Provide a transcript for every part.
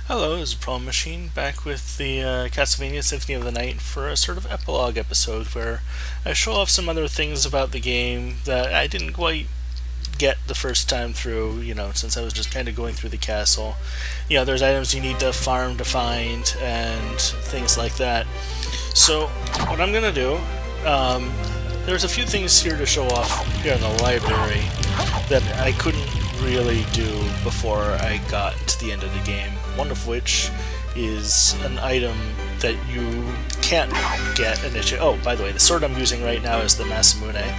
Hello, this is Problem Machine, back with the Castlevania Symphony of the Night for a sort of epilogue episode where I show off some other things about the game that I didn't quite get the first time through, since I was just kind of going through the castle. There's items you need to farm to find and things like that. So, what I'm going to do, there's a few things here to show off here in the library that I couldn't really do before I got to the end of the game. One of which is an item that you can't get initially. Oh, by the way, the sword I'm using right now is the Masamune,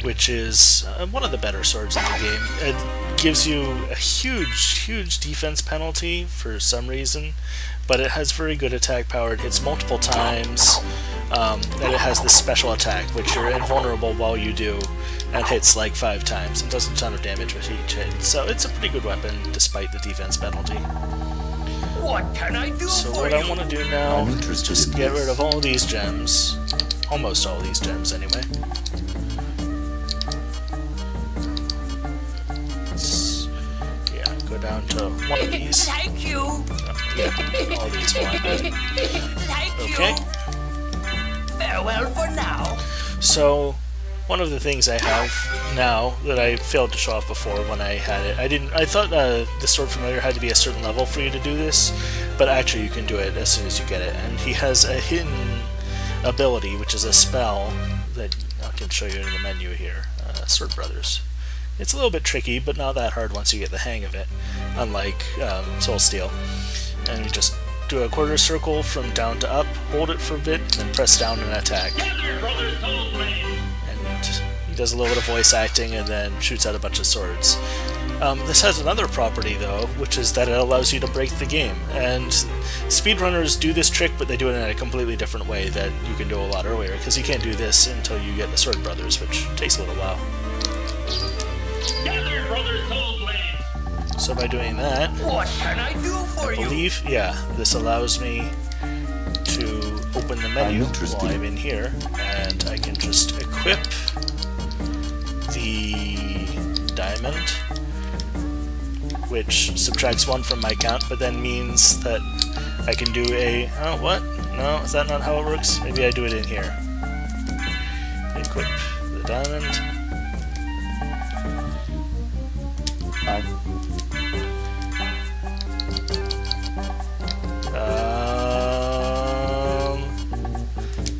which is one of the better swords in the game. It gives you a huge defense penalty for some reason, but it has very good attack power. It hits multiple times, and it has this special attack, which you're invulnerable while you do, and hits like 5 times and does a ton of damage with each hit. So it's a pretty good weapon, despite the defense penalty. What can I do So for what you? I want to do now is just get rid of all these gems. Almost all these gems, anyway. Go down to one of these. Thank you. All these one. Thank Okay. you. Farewell for now. So, one of the things I have now that I failed to show off before when I had it, I thought the Sword Familiar had to be a certain level for you to do this, but actually you can do it as soon as you get it. And he has a hidden ability, which is a spell that I can show you in the menu here. Sword Brothers. It's a little bit tricky, but not that hard once you get the hang of it, unlike Soul Steel. And you just do a quarter circle from down to up, hold it for a bit, and then press down and attack. And he does a little bit of voice acting and then shoots out a bunch of swords. This has another property, though, which is that it allows you to break the game. And speedrunners do this trick, but they do it in a completely different way that you can do a lot earlier, because you can't do this until you get the Sword Brothers, which takes a little while. So by doing that, What can I do for I believe, this allows me to open the menu while I'm in here, and I can just equip the diamond, which subtracts 1 from my count, but then means that I can do a... Oh, what? No, is that not how it works? Maybe I do it in here. Equip the diamond.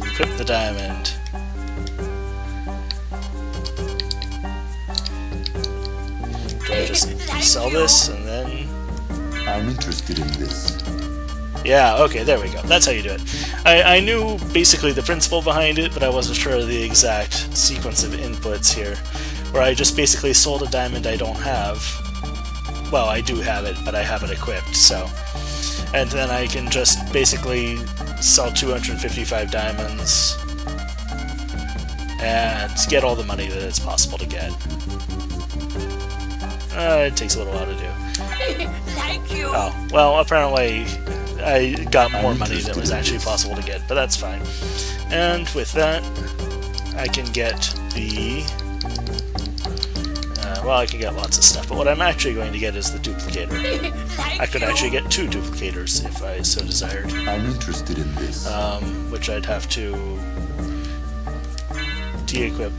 Equip the diamond. Do I just sell this and then... I'm interested in this. Yeah, okay, there we go. That's how you do it. I knew basically the principle behind it, but I wasn't sure of the exact sequence of inputs here, where I just basically sold a diamond I don't have. Well, I do have it, but I have it equipped, so... And then I can just basically sell 255 diamonds and get all the money that it's possible to get. It takes a little while to do. Thank you. Oh, well, apparently I got more money than was actually possible to get, but that's fine. And with that, I can get the... well, I can get lots of stuff, but what I'm actually going to get is the duplicator. I could actually get 2 duplicators if I so desired. I'm interested in this. Which I'd have to de-equip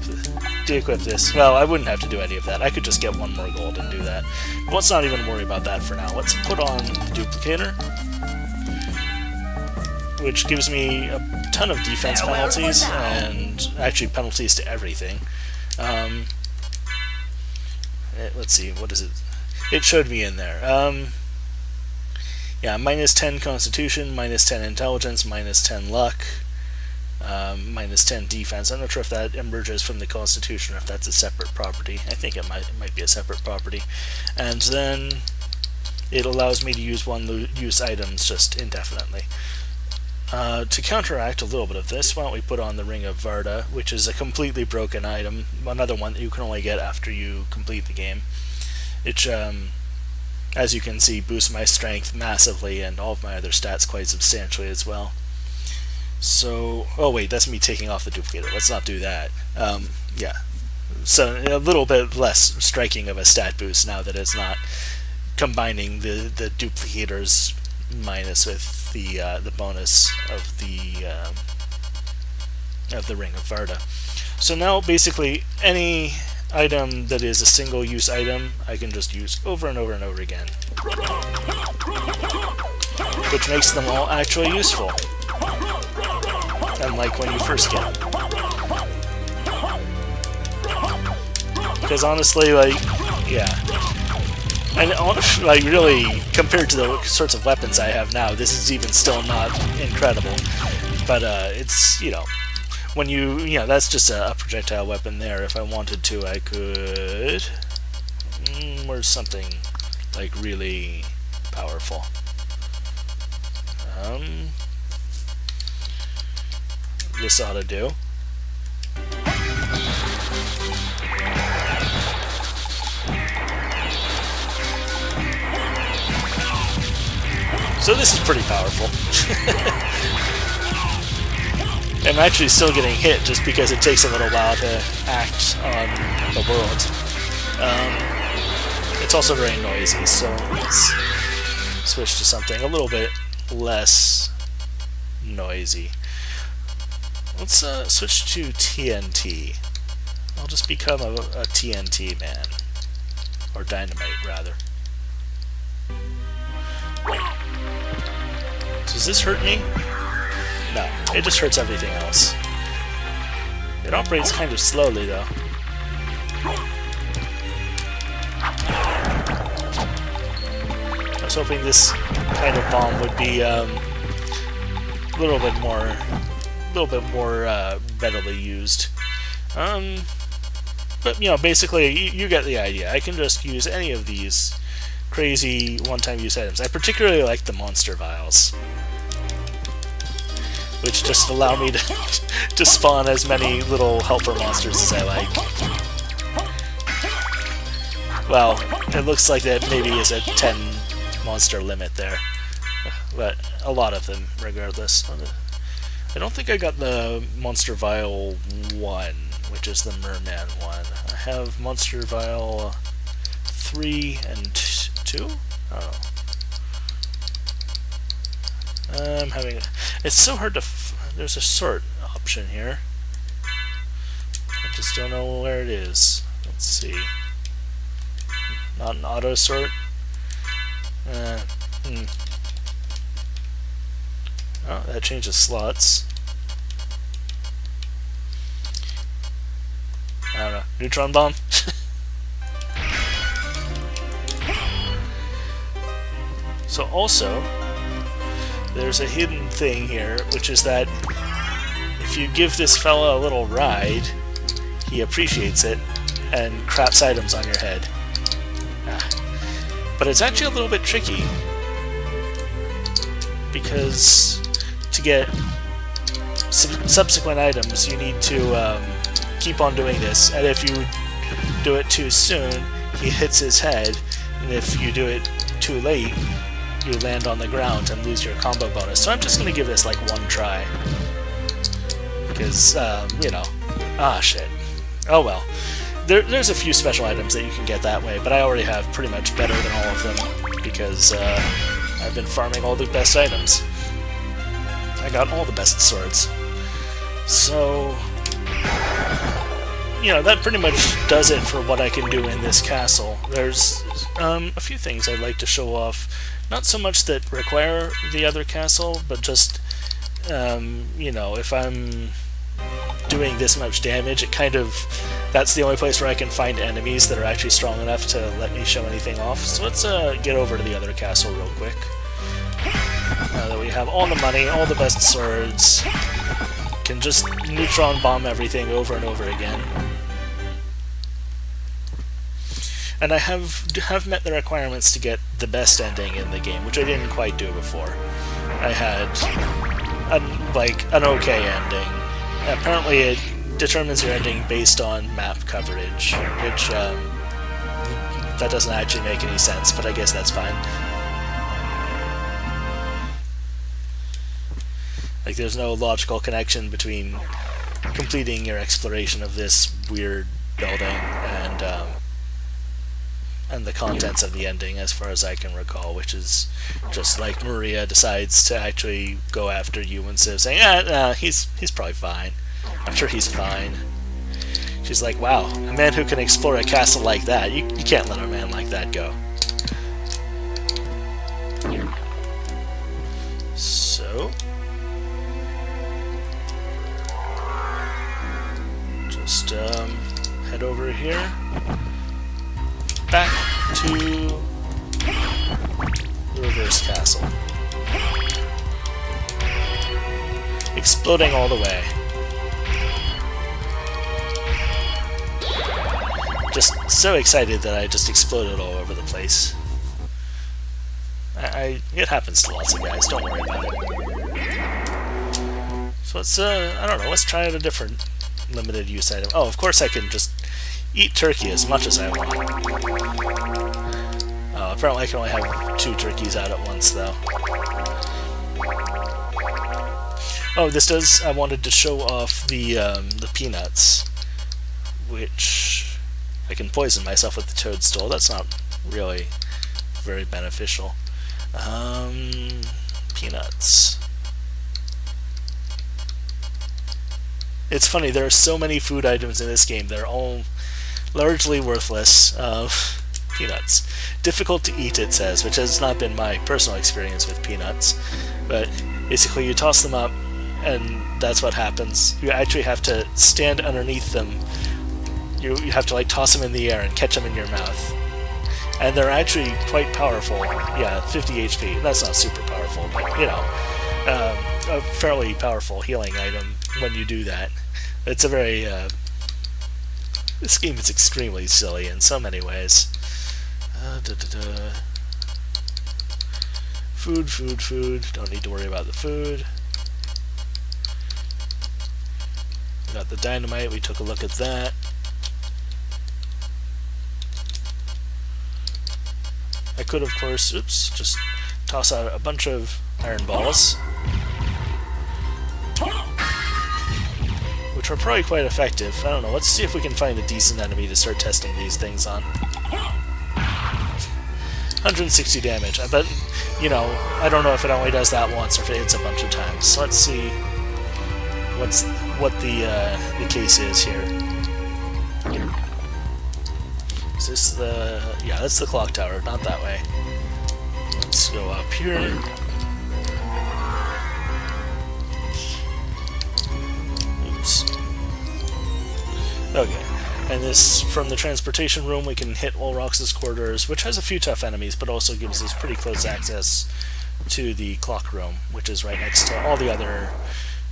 this. Well, I wouldn't have to do any of that. I could just get 1 more gold and do that. But let's not even worry about that for now. Let's put on the duplicator, which gives me a ton of defense penalties, and actually penalties to everything. Let's see, what is it? It showed me in there. Minus 10 Constitution, minus 10 Intelligence, minus 10 Luck, minus 10 Defense. I'm not sure if that emerges from the Constitution or if that's a separate property. I think it might be a separate property. And then it allows me to use one-use items just indefinitely. To counteract a little bit of this, why don't we put on the Ring of Varda, which is a completely broken item, another one that you can only get after you complete the game. It, as you can see, boosts my strength massively and all of my other stats quite substantially as well. So, oh wait, that's me taking off the duplicator. Let's not do that. So a little bit less striking of a stat boost now that it's not combining the duplicators minus with the bonus of the Ring of Varda. So now basically any item that is a single-use item I can just use over and over and over again, which makes them all actually useful, unlike when you first get them. Because honestly, like, yeah, and like really compared to the sorts of weapons I have now, this is even still not incredible. But it's, you know, when that's just a projectile weapon there. If I wanted to, I could. Where's something like really powerful? This ought to do. So this is pretty powerful. I'm actually still getting hit just because it takes a little while to act on the world. It's also very noisy, so let's switch to something a little bit less noisy. Let's switch to TNT. I'll just become a TNT man. Or dynamite, rather. Does this hurt me? No, it just hurts everything else. It operates kind of slowly, though. I was hoping this kind of bomb would be a little bit more readily used. But you know, basically, you get the idea. I can just use any of these crazy one-time use items. I particularly like the monster vials, which just allow me to spawn as many little helper monsters as I like. Well, it looks like that maybe is a 10 monster limit there, but a lot of them regardless. I don't think I got the Monster Vial 1, which is the Merman one. I have Monster Vial 3 and 2? Oh. I'm having it's so hard to there's a sort option here. I just don't know where it is. Let's see. Not an auto sort. Oh, that changes slots. I don't know. Neutron bomb? So also, there's a hidden thing here, which is that if you give this fella a little ride, he appreciates it and craps items on your head. But it's actually a little bit tricky, because to get subsequent items, you need to keep on doing this, and if you do it too soon, he hits his head, and if you do it too late, you land on the ground and lose your combo bonus. So I'm just going to give this like one try, because, you know, shit. Oh well. There's a few special items that you can get that way, but I already have pretty much better than all of them, because I've been farming all the best items. I got all the best swords. So, you know, that pretty much does it for what I can do in this castle. There's a few things I'd like to show off. Not so much that require the other castle, but just, you know, if I'm doing this much damage, it kind of, that's the only place where I can find enemies that are actually strong enough to let me show anything off. So let's get over to the other castle real quick. Now that we have all the money, all the best swords, can just neutron bomb everything over and over again. And I have met the requirements to get the best ending in the game, which I didn't quite do before. I had an okay ending. Apparently it determines your ending based on map coverage, which that doesn't actually make any sense, but I guess that's fine. Like, there's no logical connection between completing your exploration of this weird building and and the contents of the ending, as far as I can recall, which is just like Maria decides to actually go after you instead of saying, he's probably fine. I'm sure he's fine. She's like, wow, a man who can explore a castle like that, you can't let a man like that go. So, just head over here, back to the reverse castle. Exploding all the way. Just so excited that I just exploded all over the place. It happens to lots of guys, don't worry about it. So let's, I don't know, let's try out a different limited use item. Oh, of course I can just eat turkey as much as I want. Apparently I can only have 2 turkeys out at once, though. Oh, this does, I wanted to show off the peanuts, which I can poison myself with the toadstool. That's not really very beneficial. Peanuts. It's funny, there are so many food items in this game. They're all largely worthless. Peanuts. Difficult to eat, it says, which has not been my personal experience with peanuts. But basically you toss them up, and that's what happens. You actually have to stand underneath them. You have to like toss them in the air and catch them in your mouth. And they're actually quite powerful. Yeah, 50 HP. That's not super powerful, but, you know, a fairly powerful healing item when you do that. It's a very, this game is extremely silly in so many ways. Food. Don't need to worry about the food. We got the dynamite. We took a look at that. I could, of course, just toss out a bunch of iron balls, which are probably quite effective. I don't know, let's see if we can find a decent enemy to start testing these things on. 160 damage. I bet, you know, I don't know if it only does that once or if it hits a bunch of times. So let's see what the case is here. Is this the... yeah, that's the clock tower, not that way. Let's go up here. Oops. Okay. And this, from the transportation room, we can hit Olrox's quarters, which has a few tough enemies, but also gives us pretty close access to the clock room, which is right next to all the other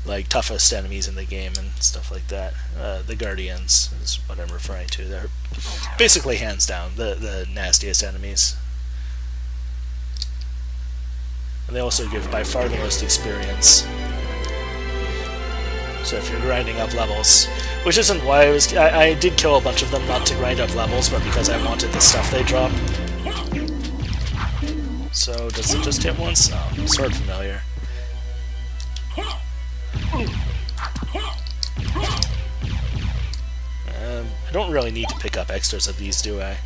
like toughest enemies in the game and stuff like that. The Guardians is what I'm referring to. They're basically hands down the nastiest enemies. And they also give by far the most experience. So if you're grinding up levels, which isn't why I did kill a bunch of them not to grind up levels, but because I wanted the stuff they drop. So does it just hit once? Oh, sort of familiar. I don't really need to pick up extras of these, do I?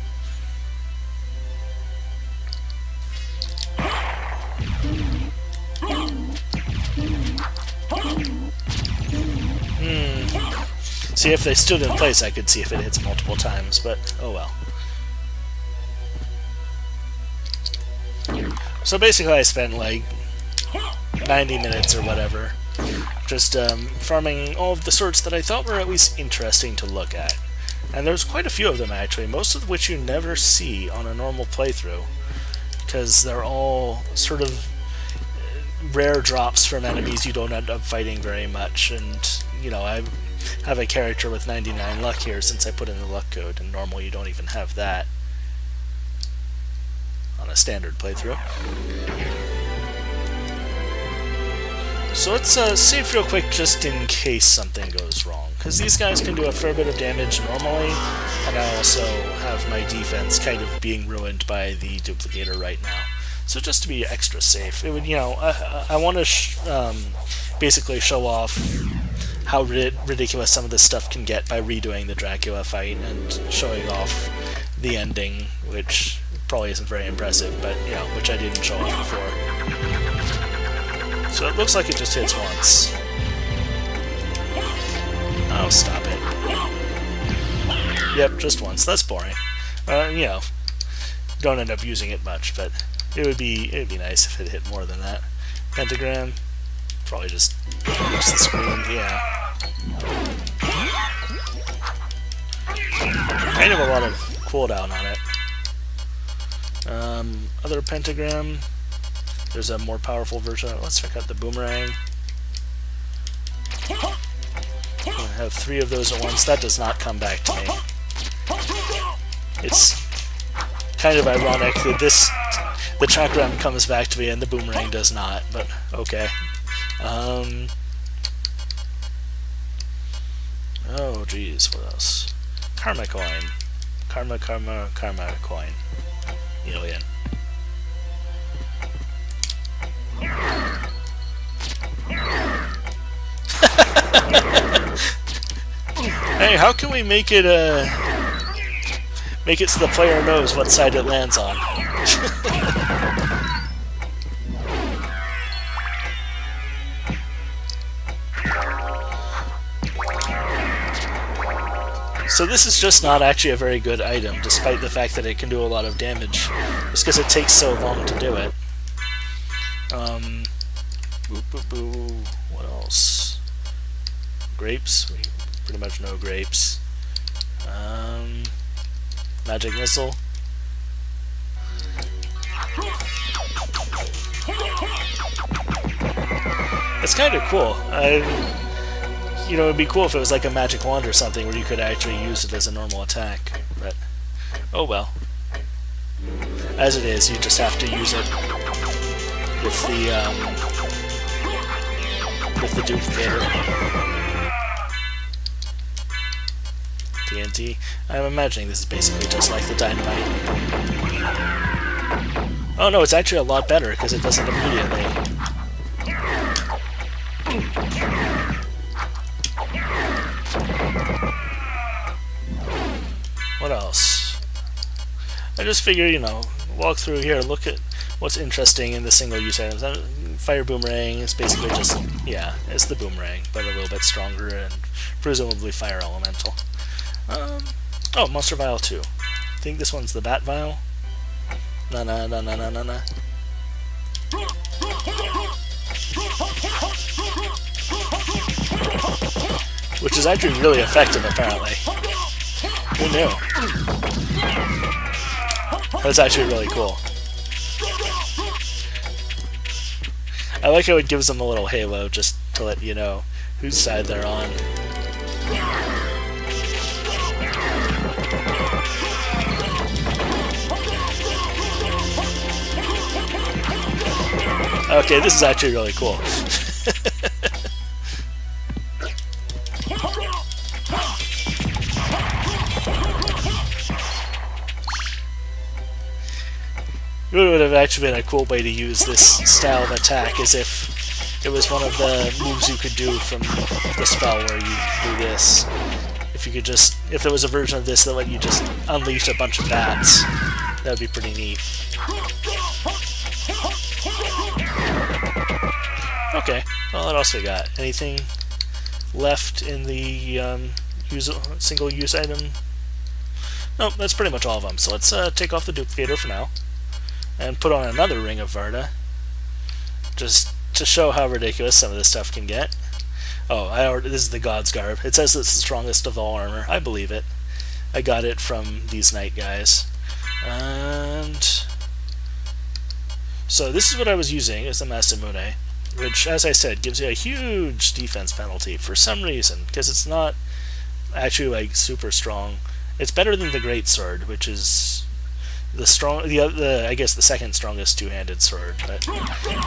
See, if they stood in place, I could see if it hits multiple times, but oh well. So basically I spent like 90 minutes or whatever just farming all of the sorts that I thought were at least interesting to look at. And there's quite a few of them actually, most of which you never see on a normal playthrough, because they're all sort of rare drops from enemies you don't end up fighting very much. And, you know, I have a character with 99 luck here since I put in the luck code, and normally you don't even have that on a standard playthrough. So let's save real quick just in case something goes wrong, because these guys can do a fair bit of damage normally, and I also have my defense kind of being ruined by the duplicator right now. So just to be extra safe, it would, you know, I want to basically show off how ridiculous some of this stuff can get by redoing the Dracula fight and showing off the ending, which probably isn't very impressive, but which I didn't show off before. So it looks like it just hits once. Oh, stop it. Yep, just once. That's boring. Don't end up using it much, but it would be nice if it hit more than that. Pentagram, probably just reach the screen. Yeah. Kind of a lot of cooldown on it. Other pentagram. There's a more powerful version. Let's check out the boomerang. I have 3 of those at once. That does not come back to me. It's kind of ironic that the chakram comes back to me and the boomerang does not, but okay. Oh geez, what else? Karma coin. Karma coin. Alien. Hey, how can we make it so the player knows what side it lands on? So this is just not actually a very good item, despite the fact that it can do a lot of damage, just because it takes so long to do it. What else? Grapes? We pretty much know grapes. Magic missile. It's kind of cool. It'd be cool if it was like a magic wand or something where you could actually use it as a normal attack. But oh well. As it is, you just have to use it with the duplicator. TNT. I'm imagining this is basically just like the dynamite. Oh no, it's actually a lot better because it does it immediately. What else? I just figure, walk through here, look at what's interesting in the single-use items. Fire boomerang is basically just, it's the boomerang, but a little bit stronger and presumably fire elemental. Oh, Monster Vial 2. I think this one's the Bat Vial. Na. Which is actually really effective, apparently. Who knew? That's actually really cool. I like how it gives them a little halo just to let you know whose side they're on. Okay, this is actually really cool. It would have actually been a cool way to use this style of attack, as if it was one of the moves you could do from the spell where you do this. If there was a version of this that let you just unleash a bunch of bats, that would be pretty neat. Okay, well, what else we got? Anything left in the single-use item? Nope, that's pretty much all of them. So let's take off the duplicator for now, and put on another Ring of Varda, just to show how ridiculous some of this stuff can get. Oh, this is the God's Garb. It says it's the strongest of all armor. I believe it. I got it from these knight guys. And so this is what I was using, is the Masamune, which, as I said, gives you a huge defense penalty for some reason, because it's not actually like super strong. It's better than the Greatsword, which is I guess the second strongest two-handed sword, but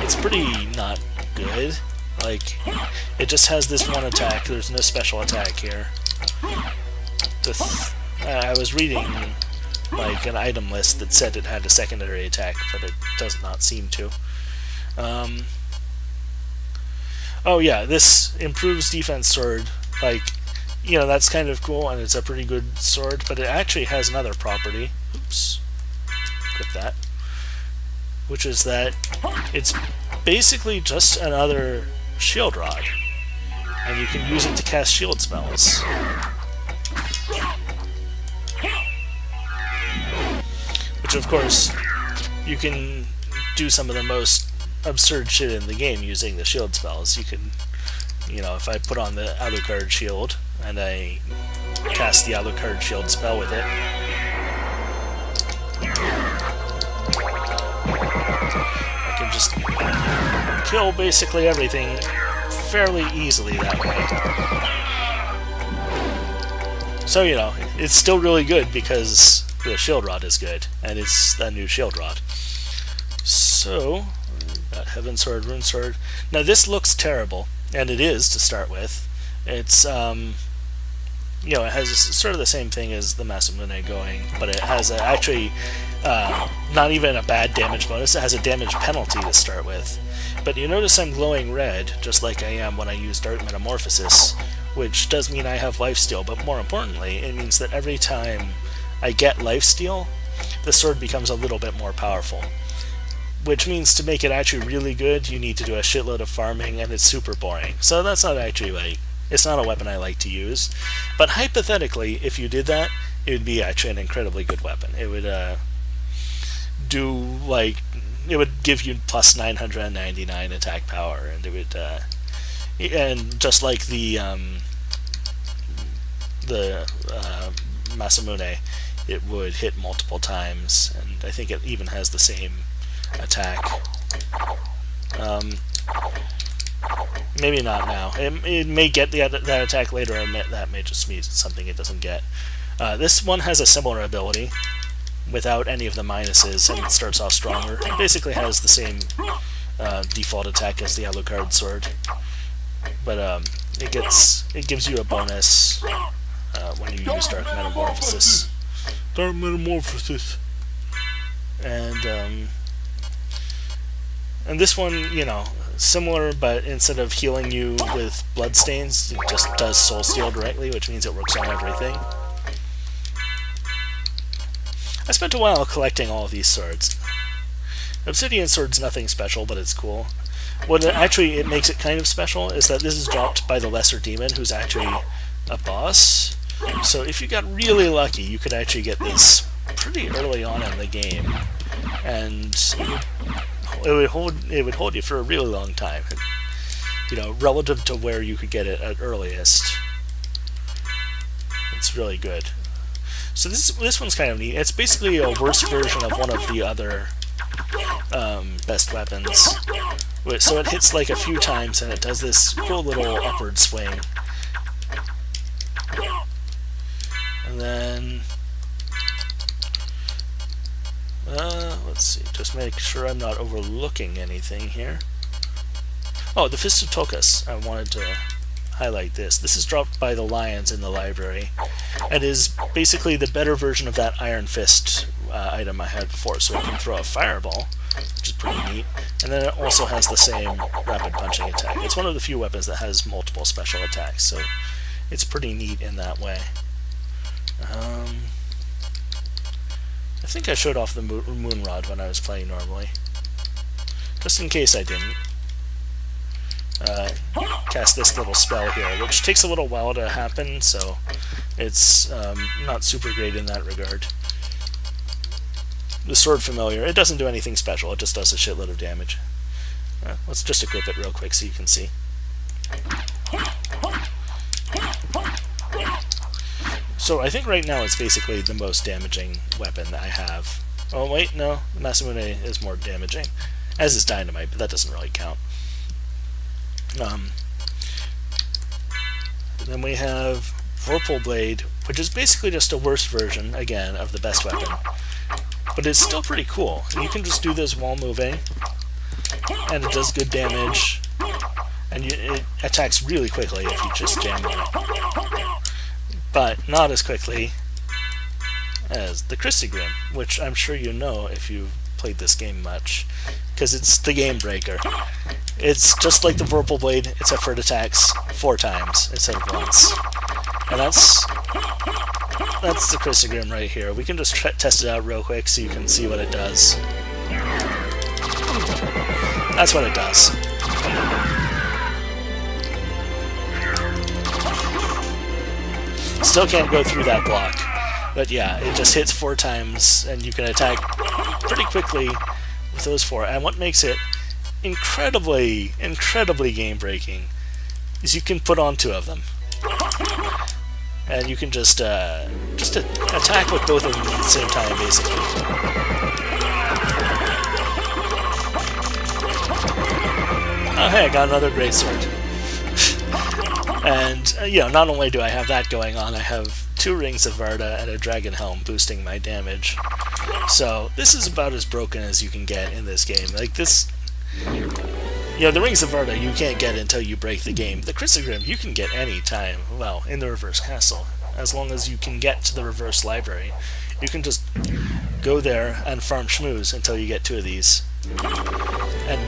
it's pretty not good. Like, it just has this one attack. There's no special attack here. I was reading like an item list that said it had a secondary attack, but it does not seem to. Oh yeah, this improves defense sword. Like, that's kind of cool, and it's a pretty good sword, but it actually has another property. oops, equip that, which is that it's basically just another shield rod, and you can use it to cast shield spells. Which, of course, you can do some of the most absurd shit in the game using the shield spells. You can, you know, if I put on the Alucard shield and I cast the Alucard shield spell with it, I can just kill basically everything fairly easily that way. So, you know, it's still really good because the shield rod is good, and it's a new shield rod. So, got Heaven Sword, Rune Sword. Now this looks terrible, and it is to start with. It's, you know, it has sort of the same thing as the Masamune going, but it has actually not even a bad damage bonus. It has a damage penalty to start with. But you notice I'm glowing red, just like I am when I use Dark Metamorphosis, which does mean I have lifesteal, but more importantly, it means that every time I get lifesteal, the sword becomes a little bit more powerful. Which means to make it actually really good, you need to do a shitload of farming, and it's super boring. So that's not actually, like, it's not a weapon I like to use. But hypothetically, if you did that, it would be actually an incredibly good weapon. It would do, like, it would give you plus 999 attack power, and it would, and just like the Masamune, it would hit multiple times, and I think it even has the same attack. Maybe not now. It may get that attack later, and that may just be something it doesn't get. This one has a similar ability, without any of the minuses, and it starts off stronger. It basically has the same default attack as the Alucard sword, but it gives you a bonus when you use Dark Metamorphosis. Dark Metamorphosis. And this one, you know, similar, but instead of healing you with bloodstains, it just does Soul Steal directly, which means it works on everything. I spent a while collecting all of these swords. Obsidian Sword's nothing special, but it's cool. What it makes it kind of special is that this is dropped by the Lesser Demon, who's actually a boss. So if you got really lucky, you could actually get this pretty early on in the game, and it would hold you for a really long time. You know, relative to where you could get it at earliest, it's really good. So this one's kind of neat. It's basically a worse version of one of the other best weapons. So it hits like a few times, and it does this cool little upward swing. And then, let's see, just make sure I'm not overlooking anything here. Oh, the Fist of Tokus. I wanted to highlight this. This is dropped by the Lions in the library, and is basically the better version of that Iron Fist item I had before. So it can throw a fireball, which is pretty neat, and then it also has the same rapid punching attack. It's one of the few weapons that has multiple special attacks, so it's pretty neat in that way. I think I showed off the Moon Rod when I was playing normally. Just in case I didn't. Cast this little spell here, which takes a little while to happen, so it's not super great in that regard. The Sword Familiar, it doesn't do anything special, it just does a shitload of damage. Let's just equip it real quick so you can see. So I think right now it's basically the most damaging weapon that I have. Oh wait, no, Masamune is more damaging, as is Dynamite, but that doesn't really count. Then we have Vorpal Blade, which is basically just a worse version, again, of the best weapon. But it's still pretty cool. You can just do this while moving, and it does good damage, and it attacks really quickly if you just jam on it. But not as quickly as the Christie Grim, which I'm sure you know if you've played this game much, because it's the game breaker. It's just like the Vorpal Blade, except for it attacks 4 times instead of once. And that's the Chrysogrim right here. We can just test it out real quick so you can see what it does. That's what it does. Still can't go through that block. But yeah, it just hits 4 times, and you can attack pretty quickly with those 4. And what makes it incredibly game-breaking is you can put on 2 of them. And you can just attack with both of them at the same time, basically. Oh hey, I got another greatsword. And, not only do I have that going on, I have 2 Rings of Varda and a Dragon Helm boosting my damage. So, this is about as broken as you can get in this game. Like, this... the Rings of Varda you can't get until you break the game. The Chrysogrim you can get any time, well, in the Reverse Castle. As long as you can get to the Reverse Library. You can just go there and farm schmooze until you get 2 of these. And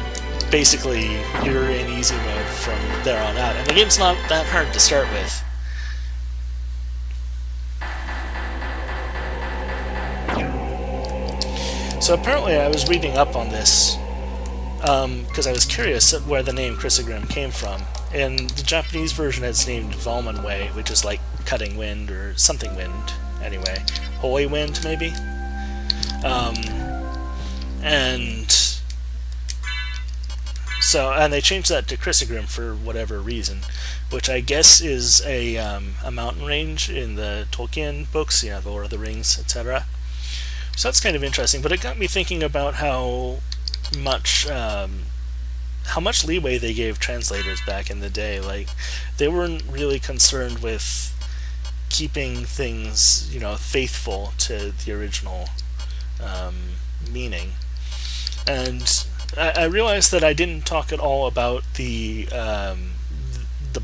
basically, you're in easy mode from there on out. And the game's not that hard to start with. So apparently I was reading up on this because I was curious where the name Chrysogrim came from. In the Japanese version it's named Valmonway, which is like cutting wind or something wind, anyway. Holy wind, maybe? And they changed that to Chrysogrim for whatever reason, which I guess is a mountain range in the Tolkien books, the Lord of the Rings, etc. So that's kind of interesting, but it got me thinking about how much leeway they gave translators back in the day. Like, they weren't really concerned with keeping things, faithful to the original meaning. And I realized that I didn't talk at all about the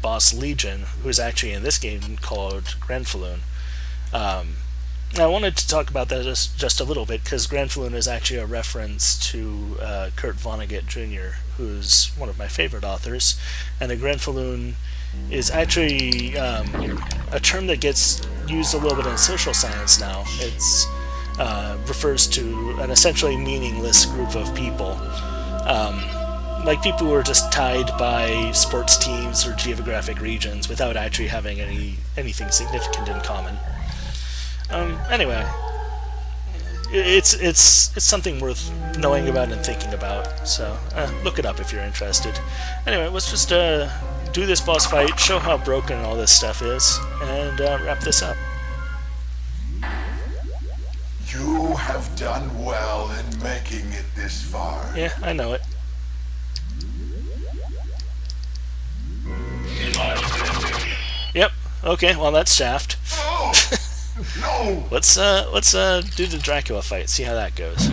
boss Legion, who is actually in this game called Grenfaloon. I wanted to talk about that just a little bit, because Grenfaloon is actually a reference to Kurt Vonnegut Jr., who's one of my favorite authors, and a Grenfaloon is actually a term that gets used a little bit in social science now. It's refers to an essentially meaningless group of people, like people who are just tied by sports teams or geographic regions without actually having anything significant in common. Anyway, it's something worth knowing about and thinking about, so look it up if you're interested. Anyway, let's just do this boss fight, show how broken all this stuff is, and wrap this up. You have done well in making it this far. Yeah, I know it. Yep, okay, well that's Shaft. Oh! No! Let's do the Dracula fight, see how that goes.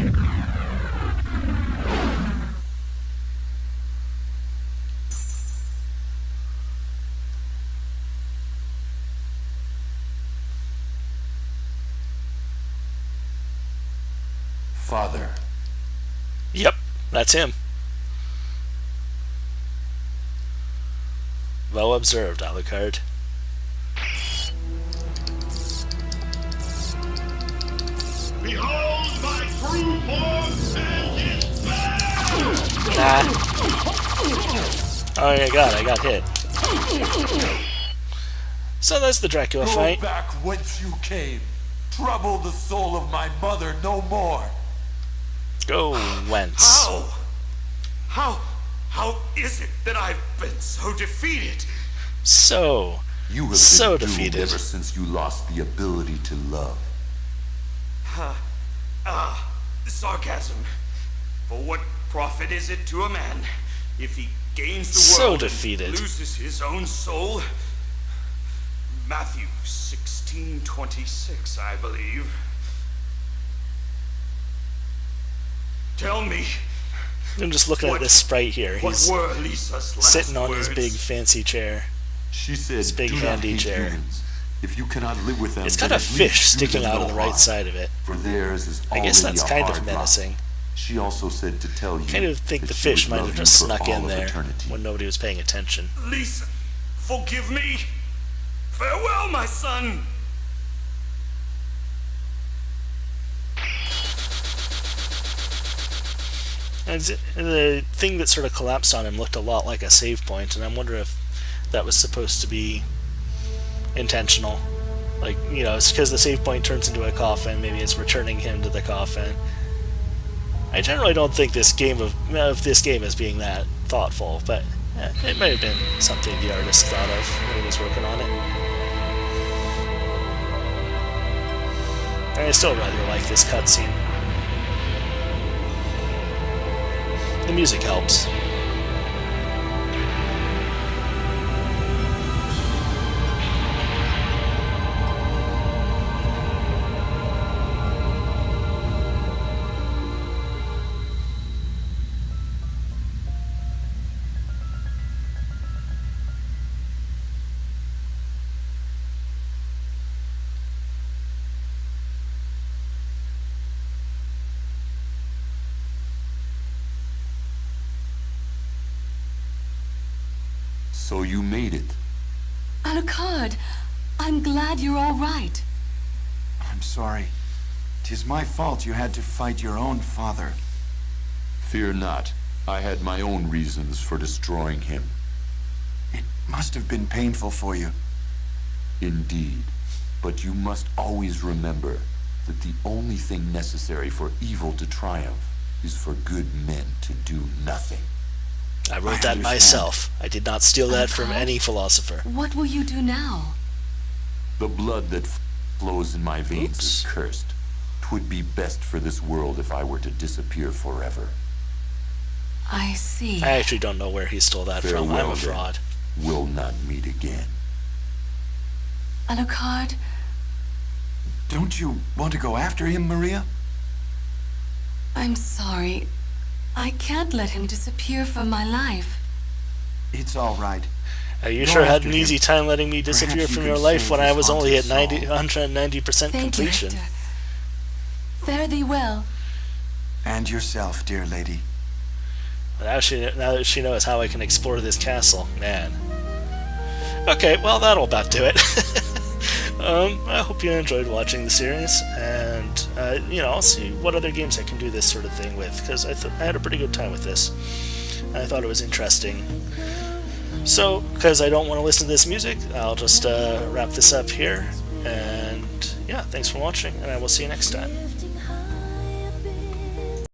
Father. Yep, that's him. Well observed, Alucard. Behold my true form and its power! Nah. Oh my god, I got hit. So that's the Dracula Go fight. back whence you came. Trouble the soul of my mother no more. Go whence. How is it that I've been so defeated? So You have So been doomed defeated. ever since you lost the ability to love. Sarcasm. For what profit is it to a man if he gains the So world defeated. and loses his own soul? Matthew 16:26, I believe. Tell me, I'm just looking at What- this sprite here. what He's were Lisa's last sitting on his words? big fancy chair. She said, This big "Do not handy hate chair. humans. If you cannot live with them, It's got then a at least fish do sticking them out no of the right harm, side of it. For theirs is I guess already that's a kind hard of lot. menacing. She also said to tell you Kind of think that the she would fish might love have you just for snuck all in of there eternity. when nobody was paying attention. Lisa, forgive me. Farewell, my son! And the thing that sort of collapsed on him looked a lot like a save point, and I'm wondering if that was supposed to be intentional. Like, you know, it's because the save point turns into a coffin, maybe it's returning him to the coffin. I generally don't think this game of this game as being that thoughtful, but it might have been something the artist thought of when he was working on it. And I still rather like this cutscene. The music helps. So you made it. Alucard, I'm glad you're all right. I'm sorry. 'Tis my fault you had to fight your own father. Fear not. I had my own reasons for destroying him. It must have been painful for you. Indeed. But you must always remember that the only thing necessary for evil to triumph is for good men to do nothing. I wrote I that understand. myself. I did not steal that from Alucard? any philosopher. What will you do now? The blood that flows in my veins Oops. is cursed. 'Twould be best for this world if I were to disappear forever. I see. I actually don't know where he stole that from. I'm Farewell, a then. fraud. We'll not meet again. Alucard, Don't you want to go after him, Maria? I'm sorry. I can't let him disappear from my life. It's all right. You Go sure had after an him. easy time letting me disappear Perhaps you from could your life save when I his was only at haunted 90, soul. 190% Thank completion. you, Hector. Fare thee well. And yourself, dear lady. But now that she knows how I can explore this castle, man. Okay, well, that'll about do it. I hope you enjoyed watching the series, and I'll see what other games I can do this sort of thing with, because I had a pretty good time with this. I thought it was interesting. So, because I don't want to listen to this music, I'll just wrap this up here, and yeah, thanks for watching, and I will see you next time.